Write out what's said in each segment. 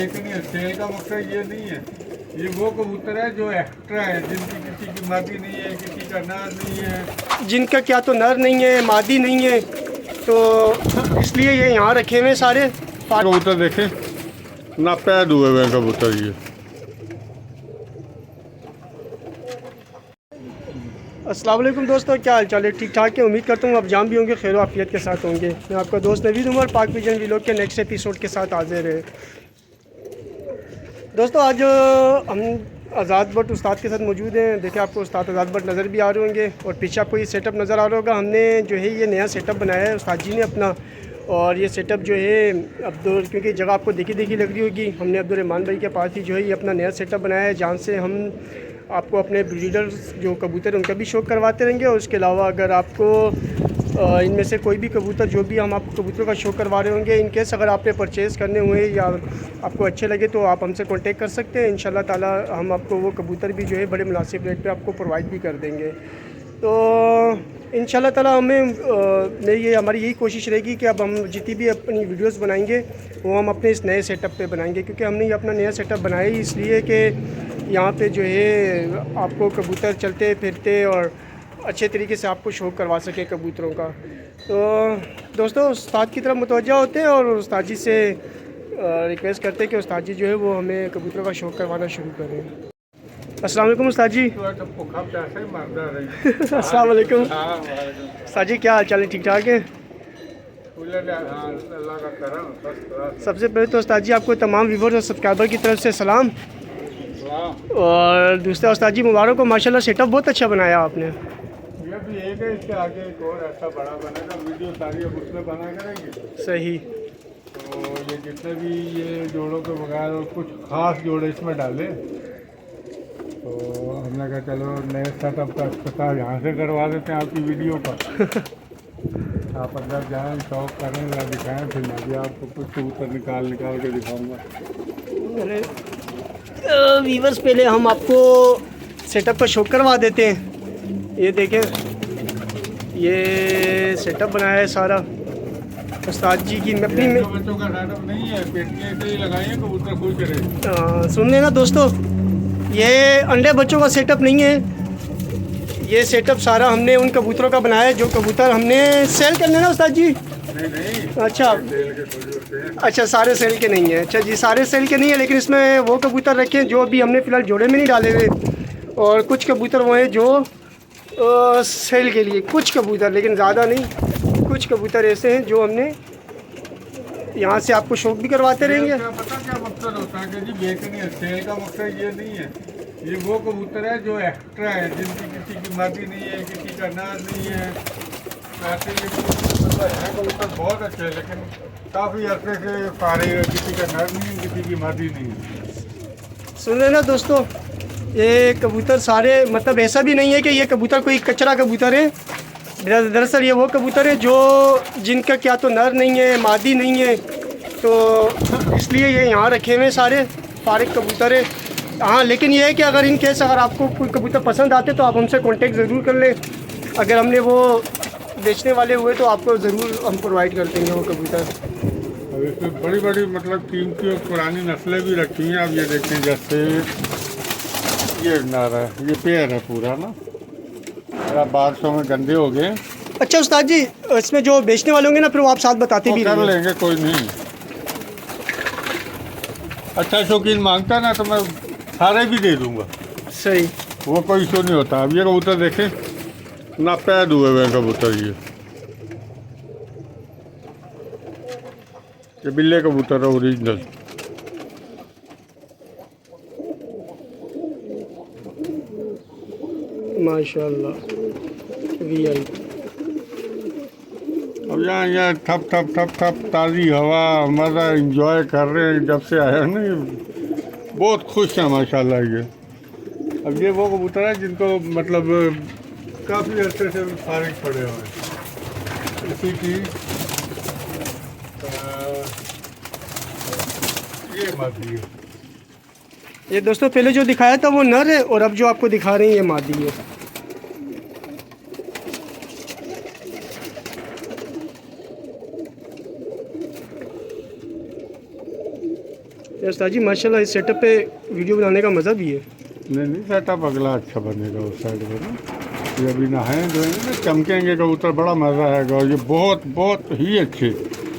लेकिन सेल का मकसद ये नहीं है, ये वो कबूतर है जो एक्स्ट्रा है, जिनकी किसी की मादी नहीं है, किसी का नर नहीं है, जिनका क्या तो नर नहीं है मादी नहीं है, तो इसलिए ये यहाँ रखे हुए सारे कबूतर देखे ना पैद हुए हुए कबूतर ये। अस्सलाम वालेकुम दोस्तों, क्या हाल चाल है? ठीक ठाक है। उम्मीद करता हूँ आप जाम भी होंगे, खैर आफियत के साथ होंगे। मैं आपका दोस्त नवीद उमर पाक विजन व्लॉग के नेक्स्ट एपिसोड के साथ हाजिर है। दोस्तों आज हम आज़ाद भट्ट उस्ताद के साथ मौजूद हैं। देखिए आपको उस्ताद आज़ाद भट्ट नज़र भी आ रहे होंगे और पीछे आपको ये सेटअप नज़र आ रहा होगा। हमने जो है ये नया सेटअप बनाया है उस्ताद जी ने अपना, और ये सेटअप जो है अब्दुल, क्योंकि जगह आपको देखी लग रही होगी, हमने अब्दुल रहमान भाई के पास ही जो है ये अपना नया सेटअप बनाया है, जहाँ से हम आपको अपने ब्रीडर्स जो कबूतर उनका भी शौक करवाते रहेंगे। और उसके अलावा अगर आपको इनमें से कोई भी कबूतर जो भी हम आपको कबूतरों का शौक करवा रहे होंगे, इनकेस अगर आपने परचेज़ करने हुए या आपको अच्छे लगे तो आप हमसे कांटेक्ट कर सकते हैं। इंशाल्लाह ताला हम आपको वो कबूतर भी जो है बड़े मुनासिब रेट पे आपको प्रोवाइड भी कर देंगे। तो इंशाल्लाह ताला मेरी ये हमारी यही कोशिश रहेगी कि अब हम जितनी भी अपनी वीडियोस बनाएंगे वो हम अपने इस नए सेटअप पे बनाएंगे, क्योंकि हमने ये अपना नया सेटअप बनाया ही इसलिए कि यहाँ पे जो है आपको कबूतर चलते फिरते और अच्छे तरीके से आपको शौक करवा सके कबूतरों का। तो दोस्तों उस्ताद की तरफ मुतवज्जा होते हैं और उस्ताद जी से रिक्वेस्ट करते हैं कि उस्ताद जी जो है वो हमें कबूतरों का शौक करवाना शुरू करें। अस्सलाम वालेकुम उस्ताद जी। अस्सलाम वालेकुम उस्ताद जी, क्या हाल चाल है? ठीक ठाक है। सबसे पहले तो उस्ताद जी आपको तमाम व्यूअर्स और सब्सक्राइबर की तरफ से सलाम, और दूसरा उस्ताद जी मुबारक हो, माशाल्लाह सेटअप बहुत अच्छा बनाया आपने। ये भी एक है, इसके आगे एक और ऐसा बड़ा बनेगा, वीडियो सारी अब उसमें बना करेंगे। सही। तो ये जितने भी ये जोड़ों के बगैर और कुछ खास जोड़े इसमें डाले, तो हमने कहा चलो नए सेटअप का इफ्तिताह यहाँ से करवा देते हैं आपकी वीडियो पर। आप अंदर जाएँ, शौक करें या दिखाएँ, फिर मैं भी आपको कुछ कबूतर निकाल के दिखाऊँगा। व्यूअर्स पहले हम आपको सेटअप का शौक करवा देते हैं। ये देखें, ये सेटअप बनाया है सारा उस्ताद जी की अपनी में। बच्चों का सेटअप नहीं है, पेटियाँ से ही लगाई हैं, कबूतर खुश रहे। सुन लेना दोस्तों, ये अंडे बच्चों का सेटअप नहीं है, ये सेटअप सारा हमने उन कबूतरों का बनाया है जो कबूतर हमने सेल करने ना उस्ताद जी। नहीं। अच्छा सारे सेल के नहीं है। अच्छा जी, सारे सेल के नहीं है, लेकिन इसमें वो कबूतर रखे हैं जो अभी हमने फ़िलहाल जोड़े में नहीं डाले हुए, और कुछ कबूतर वो हैं जो सेल के लिए, कुछ कबूतर, लेकिन ज़्यादा नहीं, कुछ कबूतर ऐसे हैं जो हमने यहाँ से आपको शौक भी करवाते रहेंगे। पता क्या मकसद होता है कि जी बेचने है, सेल का मकसद ये नहीं है, ये वो कबूतर है जो एक्स्ट्रा है, जिनकी किसी की मादी नहीं है, किसी का नर नहीं है। ऐसे ये कबूतर बहुत अच्छे हैं, लेकिन काफ़ी अरसे से सारे, किसी का नर नहीं है, किसी की मादी नहीं है। सुन लेना दोस्तों, ये कबूतर सारे, मतलब ऐसा भी नहीं है कि ये कबूतर कोई कचरा कबूतर है। दरअसल ये वो कबूतर है जो जिनका क्या तो नर नहीं है मादी नहीं है, तो इसलिए ये यहाँ रखे हुए सारे फारिग कबूतर है। हाँ, लेकिन ये है कि अगर इन केस अगर आपको कोई कबूतर पसंद आते तो आप हमसे कांटेक्ट ज़रूर कर लें। अगर हमने वो बेचने वाले हुए तो आपको ज़रूर हम प्रोवाइड कर देंगे वो कबूतर। अब इसमें बड़ी बड़ी मतलब कीमती और पुरानी नस्लें भी रखी हैं। आप ये देखें, जैसे ये नर है, ये पेयर है पूरा ना, बारिशों में गंदे हो गए। अच्छा उस्ताद जी, इसमें जो बेचने वाले होंगे ना फिर वो आप साथ बताते भी कर लेंगे, कोई नहीं। अच्छा शौकीन मांगता है ना तो मैं सारे भी दे दूंगा। सही, वो कोई इशू नहीं होता। अब ये कबूतर देखें ना पैद हुए हुए कबूतर, ये बिल्ले कबूतर है ओरिजिनल। माशाल्लाह वीआई। अब यहाँ ठप ठप ठप ठप ताज़ी हवा, मज़ा इंजॉय कर रहे हैं। जब से आया ना बहुत खुश हैं माशाल्लाह। ये अब ये वो कबूतर है जिनको मतलब काफ़ी अर्से से फारिग पड़े हुए हैं इसी की। ये मादी है। ये दोस्तों पहले जो दिखाया था वो नर है, और अब जो आपको दिखा रहे हैं ये मादी है। यार उस्ताद जी माशाल्लाह इस सेटअप पे वीडियो बनाने का मज़ा भी है। नहीं सेटअप अगला अच्छा बनेगा उस साइड में ना। ये अभी नहाए धोएंगे ना, चमकेंगे कबूतर, बड़ा मज़ा आएगा। और ये बहुत बहुत ही अच्छे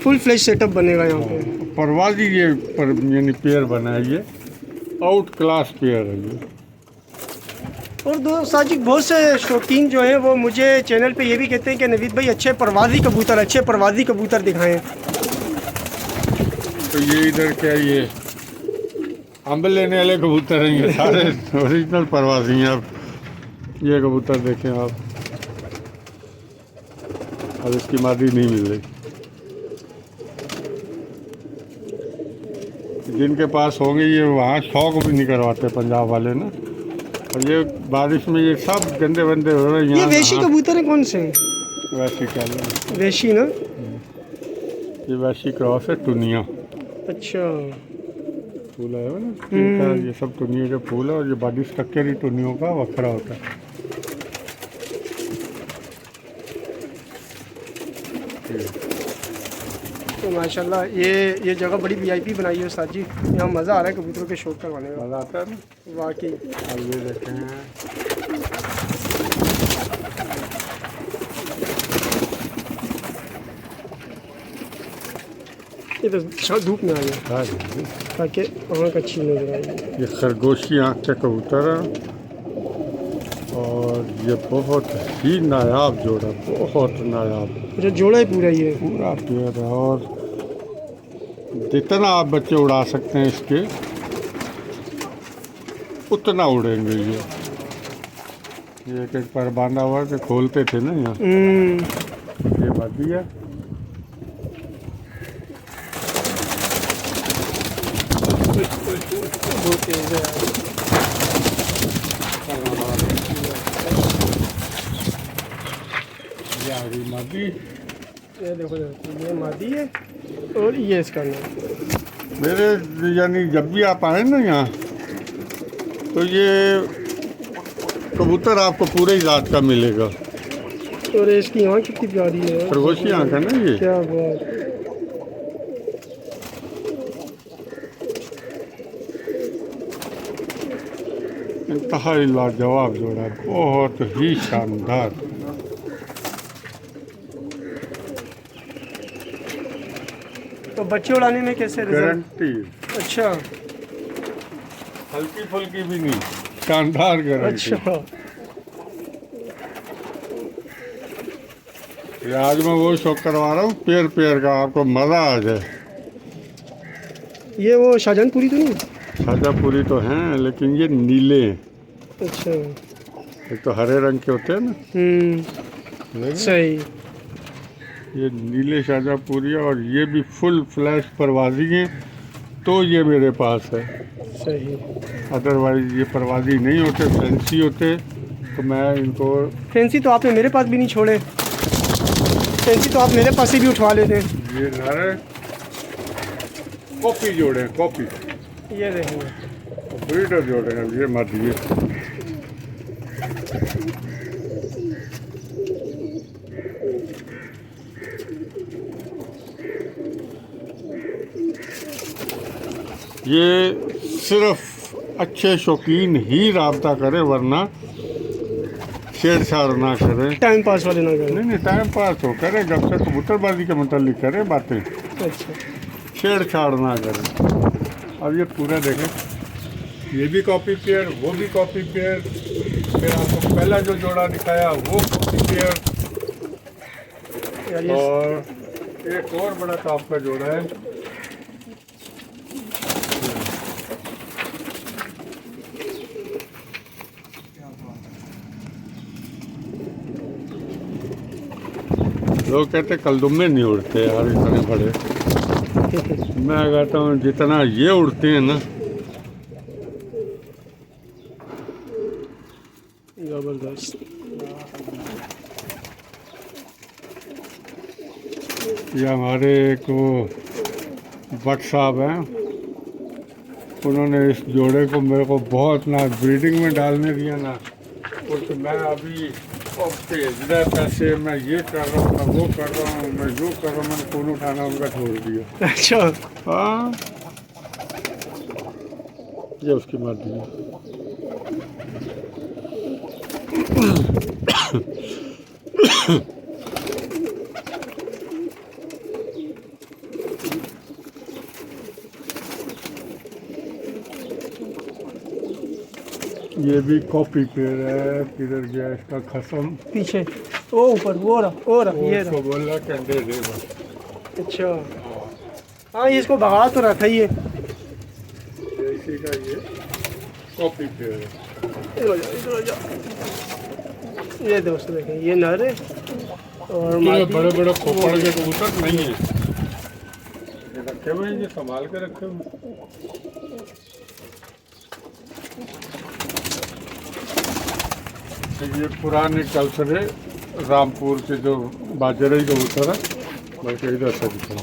फुल फ्लैश सेटअप बनेगा यहाँ पे। परवाजी ये यानी पेयर बना है, ये आउट क्लास पेयर है ये। और दो उस्ताद जी बहुत से शौकीन जो हैं वो मुझे चैनल पे ये भी कहते हैं कि नवीद भाई अच्छे परवाजी कबूतर दिखाएं। तो ये इधर क्या, ये अम्ब लेने वाले कबूतर हैं, ये सारे ओरिजिनल परवाजी हैं। अब ये कबूतर देखें आप, अब इसकी मादी नहीं मिल रही। जिनके पास होंगे ये वहाँ शौक भी नहीं करवाते पंजाब वाले ना। और ये बारिश में ये सब गंदे बंदे हो रहे हैं। ये वैशी कबूतर है कौन से? वैशी क्या है, वैशी ना, ये वैशी क्रॉस है टुनिया। अच्छा फूल है ना इनका, ये सब टुनिया के फूल है। और ये बॉडी स्ट्रक्चर ही टुनियों का वखरा होता है। तो माशाल्लाह ये जगह बड़ी वीआईपी बनाई है उस्ताद जी। यहाँ मज़ा आ रहा है कबूतरों के शौक करवाने का, मज़ा आता है ना वाकई। अब ये देखें हैं, ये तो धूप में आ गया ताकि आँख अच्छी नजर आएगी। ये खरगोशी आँख के कबूतर हैं। और ये बहुत ही नायाब जोड़ा, बहुत नायाब। अच्छा जोड़ा ही पूरा ये पूरा पेड़ है। और जितना आप बच्चे उड़ा सकते हैं इसके, उतना उड़ेंगे ये। एक पर बांधा हुआ कि खोलते थे ना यहाँ, ये बादी है। बहुत तेज है। ये आ गई मादी। ये देखो ये मादी है और ये इसका नाम। मेरे यानी जब भी आप आए ना यहाँ, तो ये कबूतर आपको पूरे ही जात का मिलेगा। और इसकी आँख कितनी प्यारी है, खरगोशी आँख है ना ये। क्या बात। इंतहाई लाजवाब जोड़ा, बहुत ही शानदार। तो बच्चे उड़ाने में कैसे रिजल्ट? गारंटी, अच्छा हल्की फुल्की भी नहीं, शानदार गारंटी। अच्छा। ये आज मैं वो शौक करवा रहा हूँ पेयर पेयर का, आपको मज़ा आ जाए। ये वो शाहजहानपुरी तो नहीं? शाहजहांपुरी तो हैं, लेकिन ये नीले हैं। अच्छा एक तो हरे रंग के होते हैं ना, सही। ये नीले शाहजहांपुरी है। और ये भी फुल फ्लैश परवाजी हैं, तो ये मेरे पास है। सही। अदरवाइज ये परवाजी नहीं होते, फैंसी होते, तो मैं इनको। फैंसी तो आपने मेरे पास भी नहीं छोड़े, फैंसी तो आप मेरे पास से भी उठवा लेते। ये सारे कॉपी जोड़े हैं, कॉपी। ये देखेंगे ब्रीडर जोड़े हैं, ये मत दिए। ये सिर्फ अच्छे शौकीन ही राब्ता करे, वरना छेड़छाड़ ना करे, टाइम पास वाले ना करें। नहीं टाइम पास हो करे, जब से कबूतरबाजी के मतलब करे बातें, अच्छा छेड़छाड़ ना करे। अब ये पूरा देखें, ये भी कॉपी पेयर, वो भी कॉपी पेयर, फिर आपको पहला जो जोड़ा दिखाया वो कॉपी पेयर, यार ये और एक और बड़ा टॉप का जोड़ा है। लोग कहते कलदुम्मे नहीं उड़ते यार इतने बड़े। मैं कहता हूँ जितना ये उड़ते हैं ना, जबरदस्त। ये हमारे एक वो भट्ट साहब हैं, उन्होंने इस जोड़े को मेरे को बहुत ना ब्रीडिंग में डालने दिया ना कुछ। मैं अभी भेज पैसे, मैं ये कर रहा हूँ, मैं वो कर रहा हूँ, मैं जो कर रहा हूँ, मैंने फ़ोन उठाना उनका छोड़ दिया। अच्छा हाँ ये उसकी मर्जी है। ये भी कॉपी पेड़ है, किधर गया इसका खसम? पीछे वो ऊपर वो रहा ये रहा। उसको बोल रहा कंडे दे बस। अच्छा हाँ, ये इसको भगा तो रहा था ये। इसी का ये कॉपी पेड़ है। इधर आ जा। ये दोस्तों देखें, ये नर है और ये मादी। बड़े बड़े खोपड़ के कबूतर नहीं है, ये रखे हुए हैं, ये संभाल के रखे हुए। ये पुराने कल्चर है रामपुर के जो बाजरे कबूतर है, बल्कि इधर से दिखा।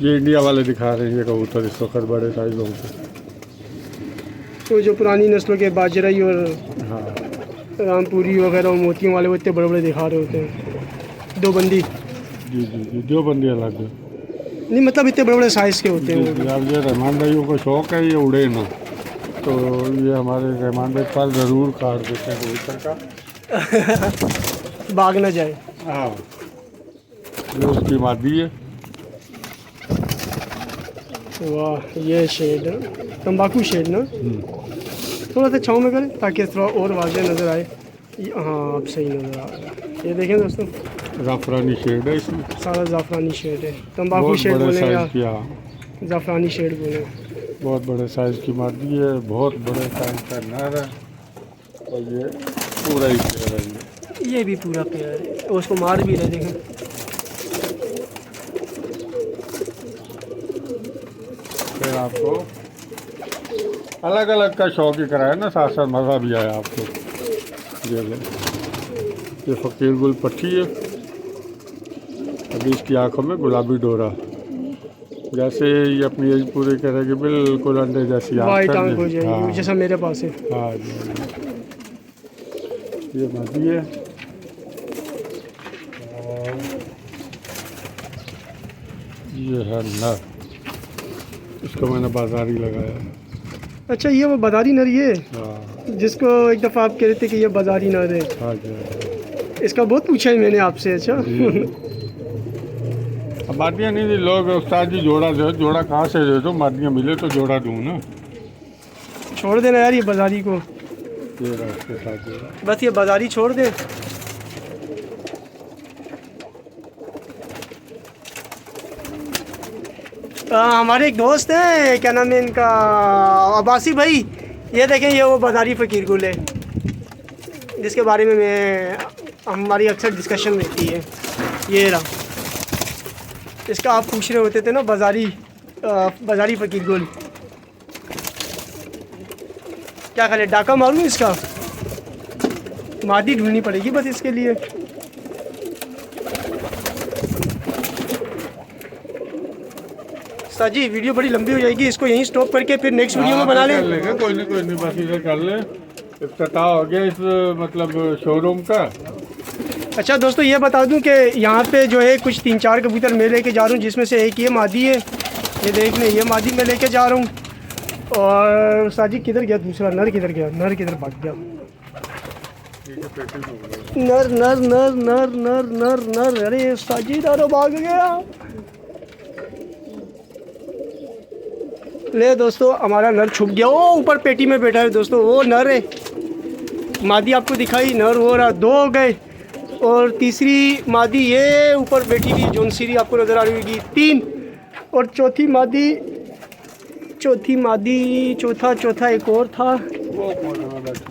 ये इंडिया वाले दिखा रहे हैं ये कबूतर इस वक्त बड़े साइजों के। तो जो पुरानी नस्लों के बाजराई और हाँ रामपुरी वगैरह और मोतियों वाले वो इतने बड़े बड़े दिखा रहे होते हैं। दो बंदी जी जी जी, दो बंदी अलग है। नहीं, मतलब इतने बड़े बड़े साइज़ के होते हैं वो। अब ये रहमान भाइयों को शौक है ये उड़े ना, तो ये हमारे रहमान भाई पर ज़रूर काट देते हैं कबूतर का, भाग ना जाए। हाँ। ये उसकी मादी है। वाह, ये शेड है तंबाकू शेड ना। थोड़ा सा छाँव में करें ताकि थोड़ा और वाज़ेह नज़र आए। हाँ, अब सही नज़र आ रहा है। ये देखें दोस्तों, ज़ाफ़रानी शेड है इसमें, सारा ज़ाफ़रानी शेड है। तंबाकू बहुत शेड बड़े बोले या साइज़ की। हाँ, ज़ाफ़रानी शेड बोले। बहुत बड़े साइज़ की मादी है, बहुत बड़े साइज़ का नर है, और ये पूरा ही पेड़ है। ये भी पूरा पेड़ है, उसको मार भी रहे देखें। फिर आपको अलग अलग का शौक ही कराया ना, साथ साथ मज़ा भी आया आपको। ये फ़कीर गुल पट्टी है, अभी इसकी आँखों में गुलाबी डोरा, जैसे ये अपनी एज पूरी करेगी बिल्कुल अंडे जैसी वाइट कर आंख हो दी। जाएगी हाँ जैसा मेरे पास है। हाँ जी, ये मादी है। और ये है नर, इसको मैंने बाजारी लगाया है। अच्छा, ये वो बाजारी नर ये हाँ जिसको एक दफ़ा आप कह रहे थे कि ये बाजारी नर है, हाँ जी, हाँ जी। इसका बहुत पूछा है मैंने आपसे। अच्छा अब मादियाँ नहीं दी लोग, उस्ताद जी जोड़ा दो, जोड़ा कहाँ से दे दो, मादियाँ मिले तो जोड़ा दूँ ना। छोड़ देना यार ये बाजारी को, ये रहा उसके साथ जोड़ा। बस ये बाजारी छोड़ दे। हमारे एक दोस्त हैं, क्या नाम है इनका, अब्बासी भाई। ये देखें, ये वो बाजारी फ़कीर गुल है जिसके बारे में हमारी अक्सर डिस्कशन रहती है। ये रहा, इसका आप पूछ रहे होते थे ना, बाजारी फ़कीर गुल। क्या करे, डाका मारूं इसका? मादी ढूंढनी पड़ेगी बस इसके लिए। जी वीडियो बड़ी लंबी हो जाएगी, इसको यहीं स्टॉप करके फिर नेक्स्ट वीडियो में बना कर लें। लेंगे, कोई नहीं बस इधर कर ले। इफ्तिताह हो गया इस मतलब शोरूम का। अच्छा दोस्तों, ये बता दूं कि यहाँ पे जो है कुछ 3-4 कबूतर मैं लेके जा रहा हूँ, जिसमें से एक ये मादी है। ये देख लें, ये मादी मैं लेके जा रहा हूँ। और साजी किधर गया दूसरा नर? किधर गया नर? किधर भाग गया नर? नर नर नर नर नर नर, अरे साजी दारो भाग गया। ले दोस्तों, हमारा नर छुप गया। ओ ऊपर पेटी में बैठा है दोस्तों, वो नर है। मादी आपको दिखाई, नर हो रहा, 2 हो गए। और तीसरी मादी ये ऊपर बैठी हुई जौन सीरी आपको नज़र आ रही होगी, 3। और चौथी मादी चौथा एक और था,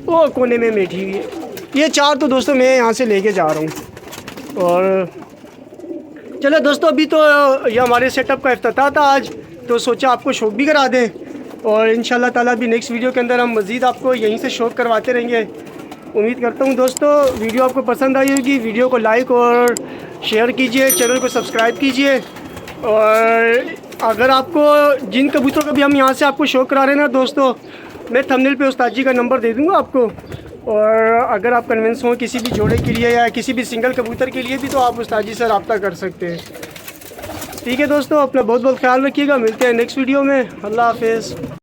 वो कोने में बैठी हुई है। ये 4 तो दोस्तों मैं यहाँ से लेके जा रहा हूँ। और चलो दोस्तों, अभी तो ये हमारे सेटअप का इफ्तिताह था आज, तो सोचा आपको शौक भी करा दें। और इंशाल्लाह ताला भी नेक्स्ट वीडियो के अंदर हम मज़ीद आपको यहीं से शौक करवाते रहेंगे। उम्मीद करता हूँ दोस्तों वीडियो आपको पसंद आई होगी। वीडियो को लाइक और शेयर कीजिए, चैनल को सब्सक्राइब कीजिए। और अगर आपको जिन कबूतरों का भी हम यहाँ से आपको शौक करा रहे हैं ना दोस्तों, मैं थंबनेल पे उस्ताद जी का नंबर दे दूँगा आपको। और अगर आप कन्विंस हो किसी भी जोड़े के लिए या किसी भी सिंगल कबूतर के लिए भी, तो आप उस्ताद जी से रब्ता कर सकते हैं। ठीक है दोस्तों, अपना बहुत बहुत ख्याल रखिएगा, मिलते हैं नेक्स्ट वीडियो में। अल्लाह हाफिज़।